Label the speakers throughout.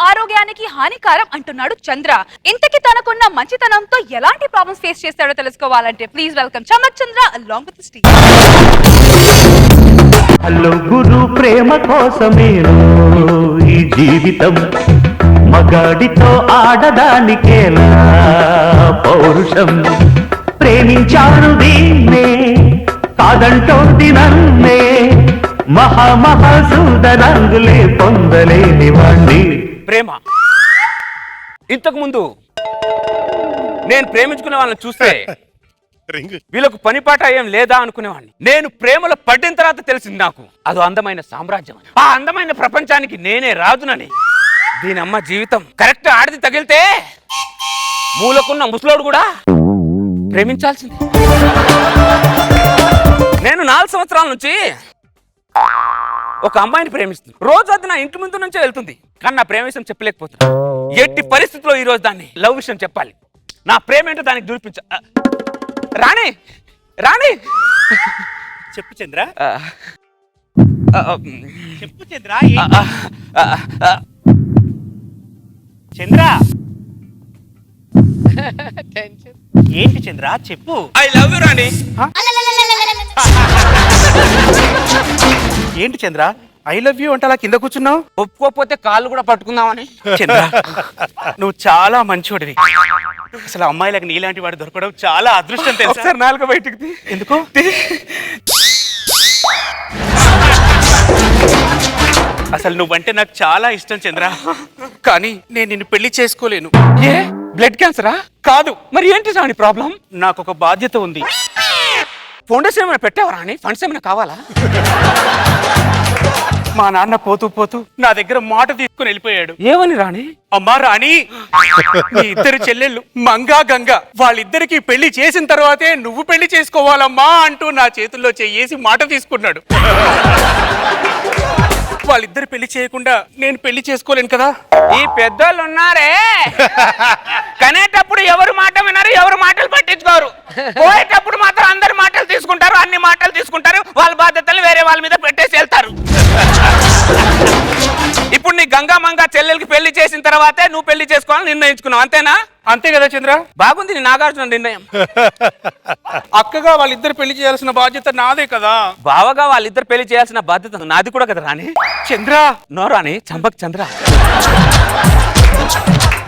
Speaker 1: ఆరోగ్యానికి హానికరం అంటున్నాడు చంద్ర. ఇంతకి తనకున్న మంచితనంతో ఎలాంటి ప్రాబ్లమ్స్ ఫేస్ చేస్తాడో తెలుసుకోవాలంటే please welcome Chamak Chandra along with Steve.
Speaker 2: Hello గురు, ప్రేమ కోసమేను ఈ జీవితం, మగాడితో ఆడదానికేలా పౌరుషం, ప్రేమించాను దీన్నే కాదంటోంది నన్నే, మహాసూదనంగులే పొందలేని వాణ్ణి.
Speaker 3: ప్రేమ ఇంతకు ముందు నేను ప్రేమించుకునే వాళ్ళని చూస్తే వీళ్ళకు పనిపాట ఏం లేదా అనుకునేవాడిని. నేను ప్రేమలో పడిన తర్వాత తెలిసింది నాకు అదో అందమైన సామ్రాజ్యం, ఆ అందమైన ప్రపంచానికి నేనే రాజునని. దీని అమ్మ జీవితం కరెక్ట్ ఆడిది తగిలితే మూలకున్న ముసలోడు కూడా ప్రేమించాల్సింది. నేను 4 సంవత్సరాల నుంచి ఒక అమ్మాయిని ప్రేమిస్తుంది. రోజు అది నా ఇంటి ముందు నుంచే వెళ్తుంది, కానీ నా ప్రేమ విషయం చెప్పలేకపోతున్నా. ఎట్టి పరిస్థితుల్లో ఈ రోజు దాన్ని లవ్ విషయం చెప్పాలి. నా ప్రేమ ఏంటో దానికి చూపించ. రాణి రాణి
Speaker 4: చెప్పు చంద్ర, చెప్పు చంద్ర. చంద్ర ఏంటి చంద్ర చెప్పు.
Speaker 3: ఐ లవ్ యు రాణి.
Speaker 4: ఏంటి చంద్ర ఐ లవ్ యూ అంటే అలా కింద కూర్చున్నావు?
Speaker 3: ఒప్పుకోకపోతే కాళ్ళు కూడా పట్టుకుందామని.
Speaker 4: చంద్ర నువ్వు చాలా మంచివాడివి. అసలు అమ్మాయిలకు నీలాంటి వాడు దొరకడం చాలా అదృష్టం తెలుసా?
Speaker 3: ఒకసారి నాలుగు బయటికి
Speaker 4: ఎందుకు? అసలు నువ్వంటే నాకు చాలా ఇష్టం చంద్ర, కానీ నేను నిన్ను పెళ్లి చేసుకోలేను.
Speaker 3: ఏ బ్లడ్ క్యాన్సరా?
Speaker 4: కాదు.
Speaker 3: మరి ఏంటి రాణి ప్రాబ్లం?
Speaker 4: నాకు ఒక బాధ్యత ఉంది.
Speaker 3: ఫౌండేషన్ ఏమైనా పెట్టావా రాణి? ఫండ్స్ ఏమైనా కావాలా?
Speaker 4: మా నాన్న పోతూ పోతూ నా దగ్గర మాట తీసుకుని వెళ్ళిపోయాడు.
Speaker 3: ఏమని రాణి?
Speaker 4: అమ్మా రాణి, నీ ఇద్దరు చెల్లెళ్ళు మంగా గంగా వాళ్ళిద్దరికి పెళ్లి చేసిన తర్వాతే నువ్వు పెళ్లి చేసుకోవాలమ్మా అంటూ నా చేతుల్లో చెయ్యేసి మాట తీసుకున్నాడు. వాళ్ళిద్దరు పెళ్లి చేయకుండా నేను పెళ్లి చేసుకోలేను కదా.
Speaker 3: ఈ పెద్దోళ్ళు ఉన్నారే, కనేటప్పుడు ఎవరు మాట వినరు, ఎవరు మాటలు పట్టించుకోరు. పోయేటప్పుడు మాత్రం అందరి మాటలు తీసుకుంటారు, అన్ని మాటలు తీసుకుంటారు, వాళ్ళ బాధ్యతలు వేరే వాళ్ళ మీద పెట్టేసి వెళ్తారు. ఇప్పుడు నీ గంగా మంగా చెల్లెలకి పెళ్లి చేసిన తర్వాతే నువ్వు పెళ్లి చేసుకోవాలని నిర్ణయించుకున్నావు, అంతేనా?
Speaker 4: అంతే కదా చంద్ర?
Speaker 3: బాగుంది నీ నాగార్జున నిర్ణయం.
Speaker 4: అక్కగా వాళ్ళిద్దరు పెళ్లి చేయాల్సిన బాధ్యత నాదే కదా.
Speaker 3: బావగా వాళ్ళిద్దరు పెళ్లి చేయాల్సిన బాధ్యత నాది కూడా కదా Rani.
Speaker 4: Chandra
Speaker 3: no Rani, Champak Chandra.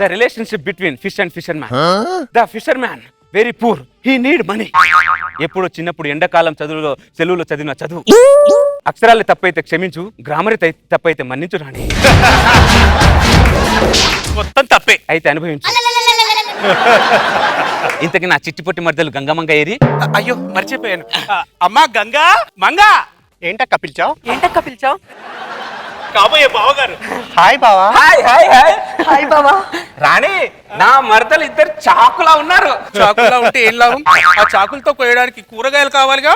Speaker 3: The relationship between fish and fisherman. The fisherman very poor. He need money. ఎప్పుడు చిన్నప్పుడు ఎండాకాలం సెలవులో చదివిన చదువు, అక్షరాలు తప్పైతే క్షమించు, గ్రామర్ తప్పైతే మన్నించు రాణి.
Speaker 4: మొత్తం తప్పే
Speaker 3: అయితే అనుభవించు. ఇంతకీ నా చిట్టి పొట్టి మధ్యలో గంగమంగ ఏరి?
Speaker 4: అయ్యో మర్చిపోయాను. అమ్మా గంగా మంగా. ఏంటక్క పిలిచావు? కాబోయే బావగారు. హాయ్ బావా.
Speaker 3: హాయ్ హాయ్ హాయ్
Speaker 1: హాయ్ బావా.
Speaker 3: రాణి, నా మరదలు ఇద్దరు చాకులా ఉన్నారు.
Speaker 4: చాకులా ఉంటే ఏం లాభం? ఆ చాకులతో కోయడానికి కూరగాయలు కావాలిగా.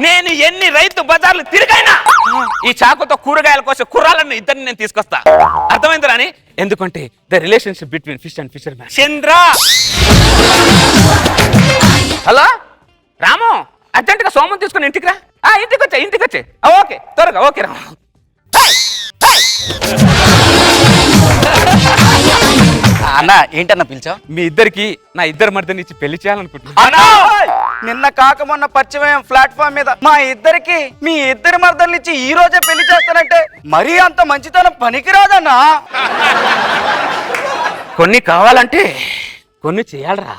Speaker 3: నేను ఎన్ని రైతు బజార్లు తిరిగైనా ఈ చాకుతో కూరగాయల కోసం కుర్రాలను ఇద్దరిని నేను తీసుకొస్తా. అర్థమైంది రాని? ఎందుకంటే the relationship between fish and fissure man.
Speaker 4: Chandra.
Speaker 3: Hello Ramu, urgent గా సోమం తీసుకుని ఇంటికి రా. ఇంటికి వచ్చే. ఓకే, త్వరగా. ఓకే రాము.
Speaker 5: అన్న ఏంటన్నా పిలిచావు?
Speaker 3: మీ ఇద్దరికి నా ఇద్దరు మర్దని ఇచ్చి పెళ్లి చేయాలనుకుంటున్నా.
Speaker 5: నిన్న కాక మొన్న పరిచయం ప్లాట్ఫామ్ మీద మా ఇద్దరికి మీ ఇద్దరి మర్దల్ని ఇచ్చి ఈ రోజే పెళ్లి చేస్తానంటే మరీ అంత మంచితనం పనికిరాదన్నా.
Speaker 3: కొన్ని కావాలంటే కొన్ని చేయాలరా.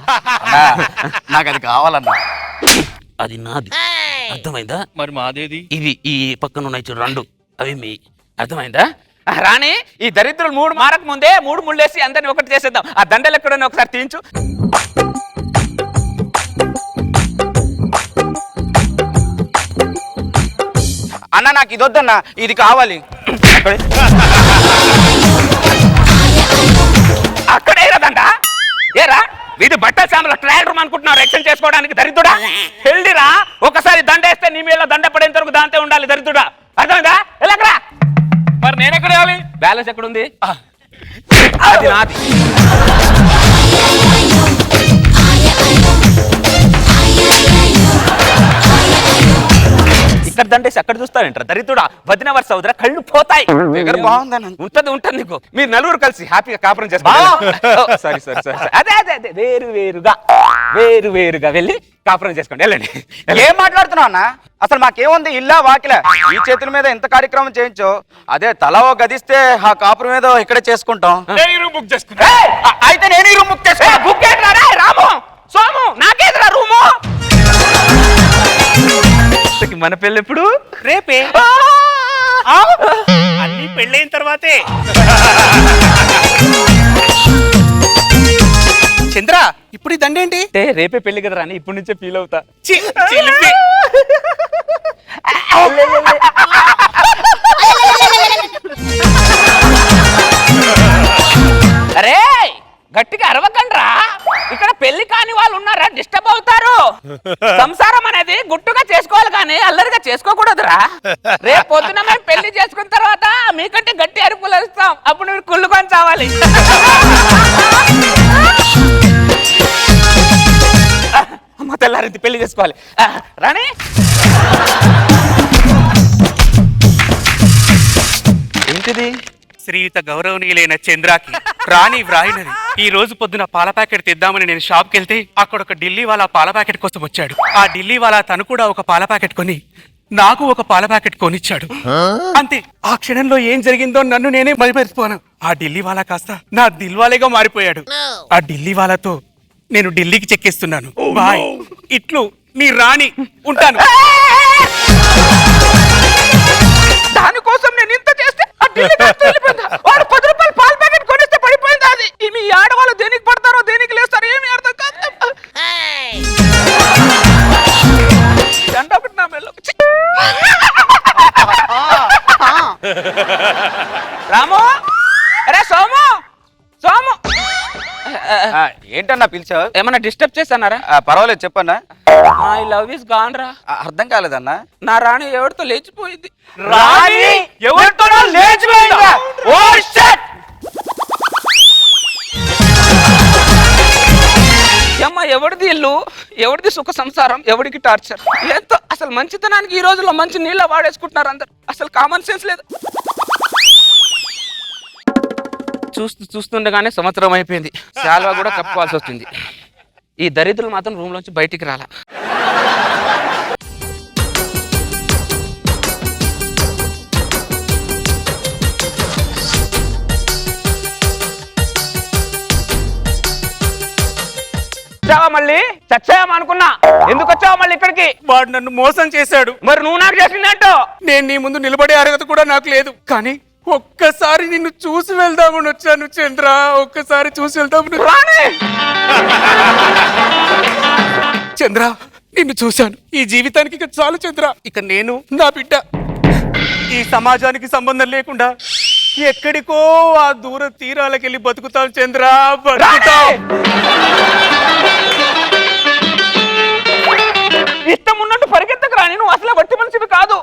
Speaker 5: నాకు అది కావాలన్నా.
Speaker 3: అది నాది, అర్థమైందా?
Speaker 4: మరి మాదేది?
Speaker 3: ఇవి ఈ పక్కన ఉన్నాయి చూడు, 2 అవి మీ. అర్థమైందా రాణి? ఈ దరిద్రులు 3 మారక ముందే 3 ముళ్ళేసి అందరిని ఒకటి చేసేద్దాం. ఆ దండలు ఎక్కడైనా ఒకసారి తీయించు.
Speaker 5: అన్న నాకు ఇది వద్దన్నా, ఇది కావాలి.
Speaker 3: అక్కడే దండ ఏరా? ఇది బట్టల సాంబల ట్రయల్ రూమ్ అనుకుంటున్నావు ఎక్స్చేంజ్ చేసుకోవడానికి? దరిద్రుడా, హెల్దీరా. ఒకసారి దండేస్తే నీ మీద దండ పడేంత వరకు దాంతో ఉండాలి. దరిద్రుడా, అర్థమైందా? ఎలాగరా?
Speaker 4: మరి నేను ఎక్కడ వేయాలి?
Speaker 3: బ్యాలెన్స్ ఎక్కడుంది? అది నాది. ఇక్కడ దండేసి అక్కడ చూస్తావేంటారా దరిద్రుడా? వదిన వరుస అవుదరా, కళ్ళు పోతాయి.
Speaker 5: దగ్గర బాగుందని
Speaker 3: ఉంటది నీకు. మీరు నలుగురు కలిసి హ్యాపీగా కాపురం చేసుకోండి. సారీ అదే వేరుగా వెళ్ళి కాపురం చేసుకోండి. వెళ్ళండి.
Speaker 5: ఏం మాట్లాడుతున్నావు అన్న? అసలు మాకేముంది, ఇల్లా వాకిలా? ఈ చేతుల మీద ఎంత కార్యక్రమం చేయించో, అదే తల ఓ గదిస్తే ఆ కాపురం మీద ఇక్కడే చేసుకుంటాం.
Speaker 4: బుక్ చేసుకుంటా.
Speaker 5: అయితే నేను ఈ రూమ్ బుక్ చేస్తా.
Speaker 3: బుక్ రాము సోము నాకేదిరా రూము. మన పెళ్ళి ఎప్పుడు?
Speaker 4: రేపే. అన్ని పెళ్ళైన తర్వాతే. చంద్ర, ఇప్పుడు ఈ దండేంటి?
Speaker 3: రేపే పెళ్లి కదరా అని ఇప్పటి నుంచే ఫీల్ అవుతా.
Speaker 4: చిలిపి.
Speaker 3: అరే గట్టిగా అరవకండ్రా, ఇక్కడ పెళ్లి కాని వాళ్ళు ఉన్నారా, డిస్టర్బ్ అవుతారు. సంసారం అనేది గుట్టుగా చేసుకోవాలి కానీ అల్లరిగా చేసుకోకూడదురా. రేపు పొద్దున మేము పెళ్లి చేసుకున్న తర్వాత మీకంటే గట్టి అరుపులు అరుస్తాం, అప్పుడు మీరు కుళ్ళుకొని చావాలి. అమ్మ తెల్లారింది, పెళ్లి చేసుకోవాలి. రాణి ఏంటిది?
Speaker 4: శ్రీయుత గౌరవనీయులైన చంద్రాకి రాణి వ్రాయినది. ఈ రోజు పొద్దున పాల ప్యాకెట్ తెద్దామని నేను షాప్కి వెళ్తే అక్కడ ఒక ఢిల్లీ వాళ్ళ పాల ప్యాకెట్ కోసం వచ్చాడు. ఆ ఢిల్లీ వాళ్ళ తను కూడా ఒక పాల ప్యాకెట్ కొని నాకు ఒక పాల ప్యాకెట్ కొనిచ్చాడు. అంతే, ఆ క్షణంలో ఏం జరిగిందో నన్ను నేనే మరిచిపోయాను. ఆ ఢిల్లీ వాళ్ళ కాస్త నా దిల్వాలేగా మారిపోయాడు. ఆ ఢిల్లీ వాళ్ళతో నేను ఢిల్లీకి చెక్కేస్తున్నాను. బాయ్. ఇట్లు నీ రాణి. ఉంటాను.
Speaker 3: దానికోసం నేను ఇంత చేస్తే ఆ ఢిల్లీ కాస్త వెళ్ళిపోయిందా? వాడు 10 రూపాయలు పాల ప్యాకెట్ కొనిస్తే పడిపోయిందా అది? మీ ఆడవాళ్ళు దేనికి పడతారో దేనికి లేస్తారో ఏమి అర్థం కాదు. దండ పెట్టినా మెల్ల. రాము, అరే సోము సోము.
Speaker 5: ఏంటన్నా పిలిచావు?
Speaker 3: ఏమన్నా డిస్టర్బ్ చేస్తానారా?
Speaker 5: పర్వాలేదు చెప్పన్నా.
Speaker 3: ఐ లవ్ ఇస్ గాన్ రా.
Speaker 5: అర్థం కాలేదన్నా.
Speaker 3: నా రాణి ఎవరితో లేచిపోయింది.
Speaker 5: రాణి ఎవరితోనో లేచిపోయిందా? ఓ షట్!
Speaker 3: అమ్మ ఎవరిది ఇల్లు, ఎవరిది సుఖ సంసారం, ఎవరికి టార్చర్? ఎంతో అసలు మంచితనానికి ఈ రోజుల్లో మంచి నీళ్ళ వాడేసుకుంటున్నారు అందరు. అసలు కామన్ సెన్స్ లేదు. చూస్తుండగానే సంవత్సరం అయిపోయింది. శాల్వా కూడా కప్పుకోవాల్సి వస్తుంది. ఈ దరిద్రులు మాత్రం రూమ్ లోంచి బయటికి రాలా. వచ్చావా మళ్ళీ? చచ్చావా అనుకున్నా. ఎందుకు వచ్చావా మళ్ళీ ఇక్కడికి?
Speaker 4: వాడు నన్ను మోసం చేశాడు.
Speaker 3: మరి నువ్వు నాకు చేసిందంటో?
Speaker 4: నేను నీ ముందు నిలబడే అర్హత కూడా నాకు లేదు. కానీ ఒక్కసారి నిన్ను చూసి వెళ్దామని వచ్చాను చంద్ర. ఒక్కసారి చూసి వెళ్దామని.
Speaker 3: రాణి
Speaker 4: చంద్ర, నిన్ను చూశాను. ఈ జీవితానికి ఇక చాలు చంద్ర. ఇక నేను, నా బిడ్డ ఈ సమాజానికి సంబంధం లేకుండా ఎక్కడికో ఆ దూర తీరాలకు వెళ్ళి బతుకుతాం చంద్ర, బతుకుతాం.
Speaker 3: ఇష్టం ఉన్నట్టు పరిగెత్తకు రాని, నువ్వు అసలు వట్టి మనిషివి కాదు.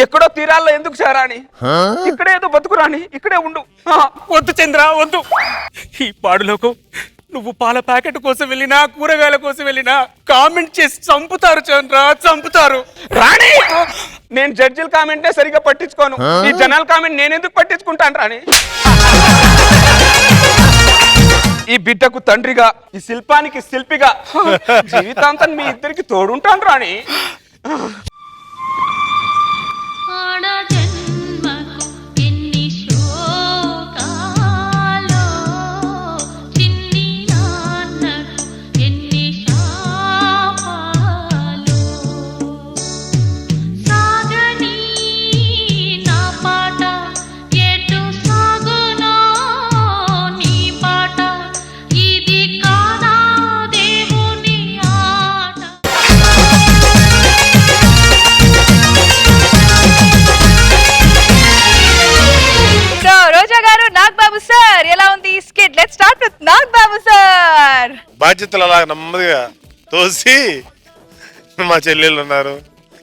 Speaker 3: ఎక్కడో తీరాల్లో ఎందుకు చేరాని? ఇక్కడే ఏదో బతుకు రాని, ఇక్కడే ఉండు.
Speaker 4: వద్దు చంద్ర, వద్దు. ఈ పాడులోకి నువ్వు పాల ప్యాకెట్ కోసం వెళ్ళినా, కూరగాయల కోసం వెళ్ళినా కామెంట్ చేసి చంపుతారు చంద్ర, చంపుతారు.
Speaker 3: రాణి, నేను జడ్జిల కామెంట్ సరిగా పట్టించుకోను. ఈ జనాల కామెంట్ నేను ఎందుకు పట్టించుకుంటాను రాణి? ఈ బిడ్డకు తండ్రిగా, ఈ శిల్పానికి శిల్పిగా జీవితాంతం మీ ఇద్దరికి తోడుంటాను రాణి.
Speaker 6: బాధ్యతలు అలా నెమ్మదిగా తోసి మా చెల్లెళ్ళు ఉన్నారు,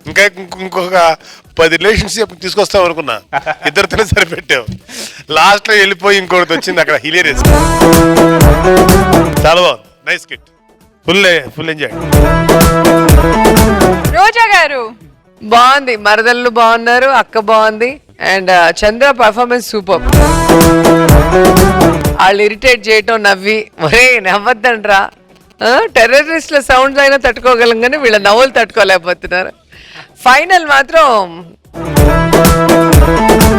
Speaker 6: ఇంకా ఇంకొక 10 రిలేషన్షిప్ తీసుకొస్తాం అనుకున్నా. ఇద్దరితోనే సరిపెట్టావు. లాస్ట్ లో వెళ్ళిపోయి ఇంకొకటి వచ్చింది. అక్కడ హిలేరియస్. చాలా బాగుంది. Nice kit. Full enjoy.
Speaker 1: Roja గారు
Speaker 7: బాగుంది, మరదళ్ళు బాగున్నారు, అక్క బాగుంది, అండ్ చంద్ర పర్ఫార్మెన్స్ సూపర్. వాళ్ళు ఇరిటేట్ చేయటం నవ్వి ఒరే నవ్వద్దండ్రా, టెర్రరిస్ట్ల సౌండ్స్ అయినా తట్టుకోగలం కానీ వీళ్ళ నవ్వులు తట్టుకోలేకపోతున్నారు. ఫైనల్ మాత్రం